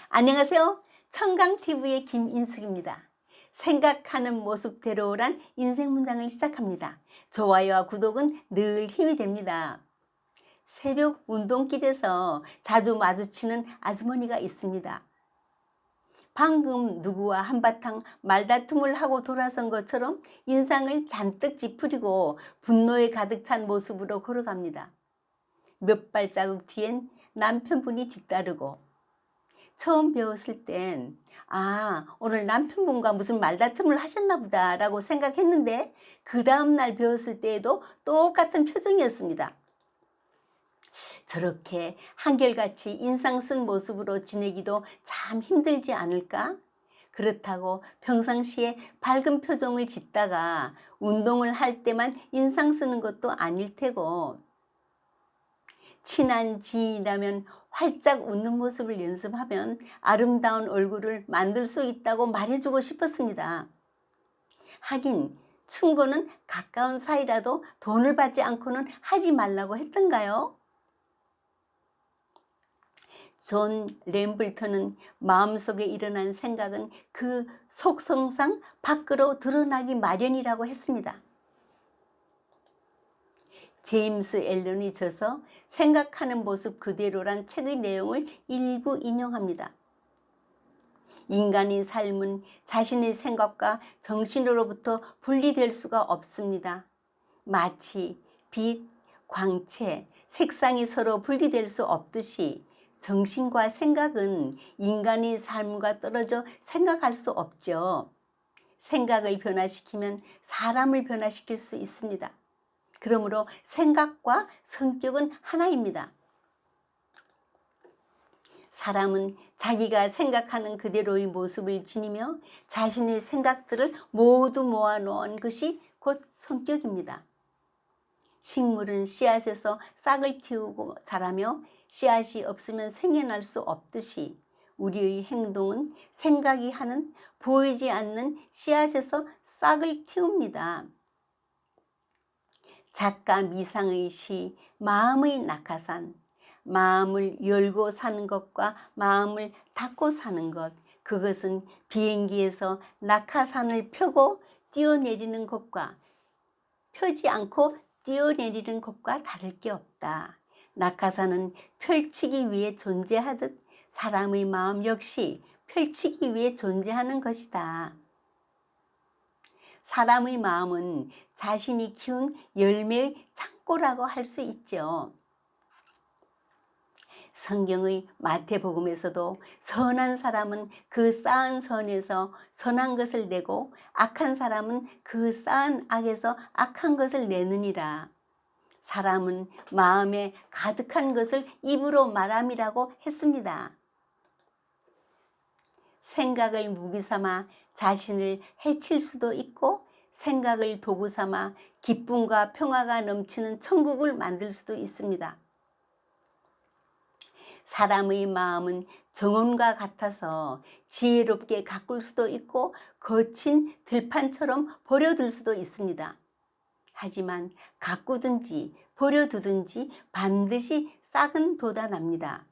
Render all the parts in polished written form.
안녕하세요. 청강TV의 김인숙입니다. 생각하는 모습대로란 인생 문장을 시작합니다. 좋아요와 구독은 늘 힘이 됩니다. 새벽 운동길에서 자주 마주치는 아주머니가 있습니다. 방금 누구와 한바탕 말다툼을 하고 돌아선 것처럼 인상을 잔뜩 찌푸리고 분노에 가득 찬 모습으로 걸어갑니다. 몇 발자국 뒤엔 남편분이 뒤따르고, 처음 배웠을 땐 오늘 남편분과 무슨 말다툼을 하셨나 보다 라고 생각했는데, 그 다음날 배웠을 때에도 똑같은 표정이었습니다. 저렇게 한결같이 인상 쓴 모습으로 지내기도 참 힘들지 않을까? 그렇다고 평상시에 밝은 표정을 짓다가 운동을 할 때만 인상 쓰는 것도 아닐 테고, 친한 지인이라면 활짝 웃는 모습을 연습하면 아름다운 얼굴을 만들 수 있다고 말해주고 싶었습니다. 하긴 충고는 가까운 사이라도 돈을 받지 않고는 하지 말라고 했던가요? 존 램블턴은 마음속에 일어난 생각은 그 속성상 밖으로 드러나기 마련이라고 했습니다. 제임스 앨런이 저서 생각하는 모습 그대로란 책의 내용을 일부 인용합니다. 인간의 삶은 자신의 생각과 정신으로부터 분리될 수가 없습니다. 마치 빛, 광채, 색상이 서로 분리될 수 없듯이 정신과 생각은 인간의 삶과 떨어져 생각할 수 없죠. 생각을 변화시키면 사람을 변화시킬 수 있습니다. 그러므로 생각과 성격은 하나입니다. 사람은 자기가 생각하는 그대로의 모습을 지니며 자신의 생각들을 모두 모아놓은 것이 곧 성격입니다. 식물은 씨앗에서 싹을 틔우고 자라며 씨앗이 없으면 생겨날 수 없듯이, 우리의 행동은 생각이 하는 보이지 않는 씨앗에서 싹을 틔웁니다. 작가 미상의 시 마음의 낙하산, 마음을 열고 사는 것과 마음을 닫고 사는 것, 그것은 비행기에서 낙하산을 펴고 뛰어내리는 것과 펴지 않고 뛰어내리는 것과 다를 게 없다. 낙하산은 펼치기 위해 존재하듯 사람의 마음 역시 펼치기 위해 존재하는 것이다. 사람의 마음은 자신이 키운 열매의 창고라고 할 수 있죠. 성경의 마태복음에서도 선한 사람은 그 쌓은 선에서 선한 것을 내고 악한 사람은 그 쌓은 악에서 악한 것을 내느니라. 사람은 마음에 가득한 것을 입으로 말함이라고 했습니다. 생각을 무기 삼아 자신을 해칠 수도 있고, 생각을 도구 삼아 기쁨과 평화가 넘치는 천국을 만들 수도 있습니다. 사람의 마음은 정원과 같아서 지혜롭게 가꿀 수도 있고 거친 들판처럼 버려둘 수도 있습니다. 하지만 가꾸든지 버려두든지 반드시 싹은 돋아납니다.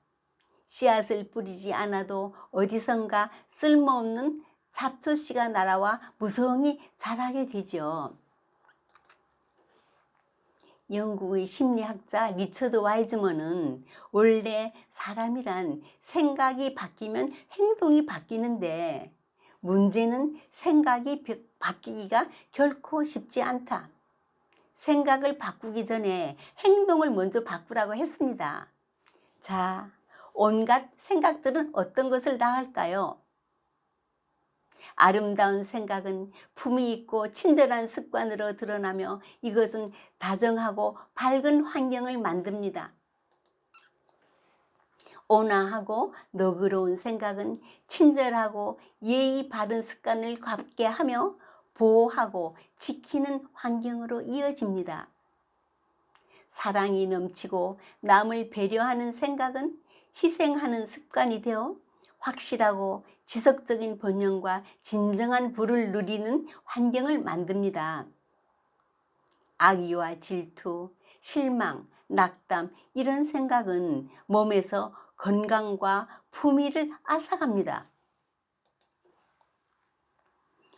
씨앗을 뿌리지 않아도 어디선가 쓸모없는 잡초씨가 날아와 무성히 자라게 되죠. 영국의 심리학자 리처드 와이즈먼은 원래 사람이란 생각이 바뀌면 행동이 바뀌는데, 문제는 생각이 바뀌기가 결코 쉽지 않다. 생각을 바꾸기 전에 행동을 먼저 바꾸라고 했습니다. 자, 온갖 생각들은 어떤 것을 낳을까요? 아름다운 생각은 품위 있고 친절한 습관으로 드러나며 이것은 다정하고 밝은 환경을 만듭니다. 온화하고 너그러운 생각은 친절하고 예의 바른 습관을 갖게 하며 보호하고 지키는 환경으로 이어집니다. 사랑이 넘치고 남을 배려하는 생각은 희생하는 습관이 되어 확실하고 지속적인 번영과 진정한 부를 누리는 환경을 만듭니다. 악의와 질투, 실망, 낙담 이런 생각은 몸에서 건강과 품위를 앗아갑니다.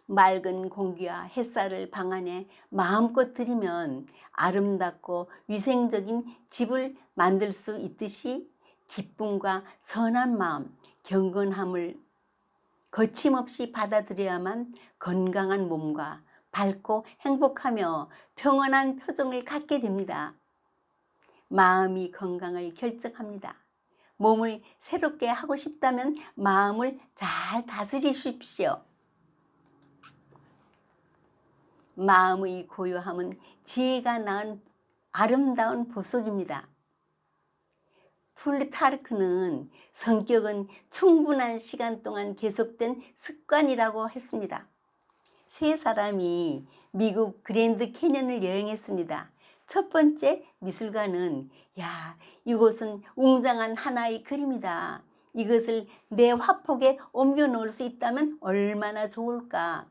맑은 공기와 햇살을 방 안에 마음껏 들이면 아름답고 위생적인 집을 만들 수 있듯이 기쁨과 선한 마음, 경건함을 거침없이 받아들여야만 건강한 몸과 밝고 행복하며 평온한 표정을 갖게 됩니다. 마음이 건강을 결정합니다. 몸을 새롭게 하고 싶다면 마음을 잘 다스리십시오. 마음의 고요함은 지혜가 낳은 아름다운 보석입니다. 플루타르크는 성격은 충분한 시간 동안 계속된 습관이라고 했습니다. 세 사람이 미국 그랜드 캐년을 여행했습니다. 첫 번째 미술관은 이곳은 웅장한 하나의 그림이다. 이것을 내 화폭에 옮겨 놓을 수 있다면 얼마나 좋을까.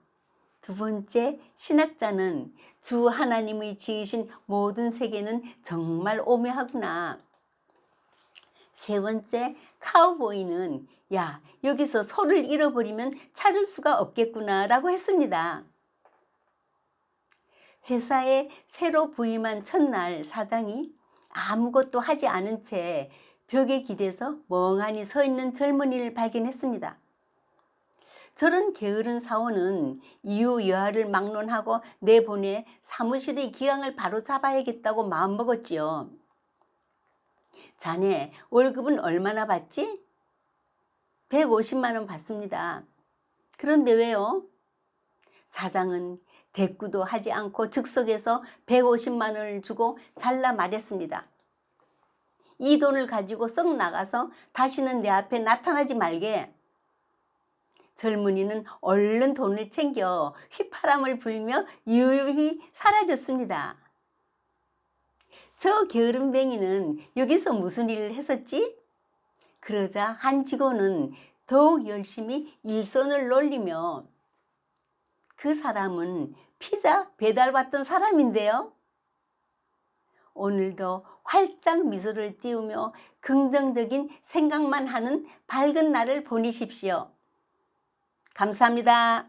두 번째 신학자는 주 하나님의 지으신 모든 세계는 정말 오묘하구나. 세 번째 카우보이는 여기서 소를 잃어버리면 찾을 수가 없겠구나 라고 했습니다. 회사에 새로 부임한 첫날 사장이 아무것도 하지 않은 채 벽에 기대서 멍하니 서 있는 젊은이를 발견했습니다. 저런 게으른 사원은 이유 여하를 막론하고 내보내 사무실의 기강을 바로잡아야겠다고 마음먹었지요. 자네 월급은 얼마나 받지? 150만 원 받습니다. 그런데 왜요? 사장은 대꾸도 하지 않고 즉석에서 150만 원을 주고 잘라 말했습니다. 이 돈을 가지고 썩 나가서 다시는 내 앞에 나타나지 말게. 젊은이는 얼른 돈을 챙겨 휘파람을 불며 유유히 사라졌습니다. 저 게으름뱅이는 여기서 무슨 일을 했었지? 그러자 한 직원은 더욱 열심히 일손을 놀리며 그 사람은 피자 배달받던 사람인데요. 오늘도 활짝 미소를 띄우며 긍정적인 생각만 하는 밝은 날을 보내십시오. 감사합니다.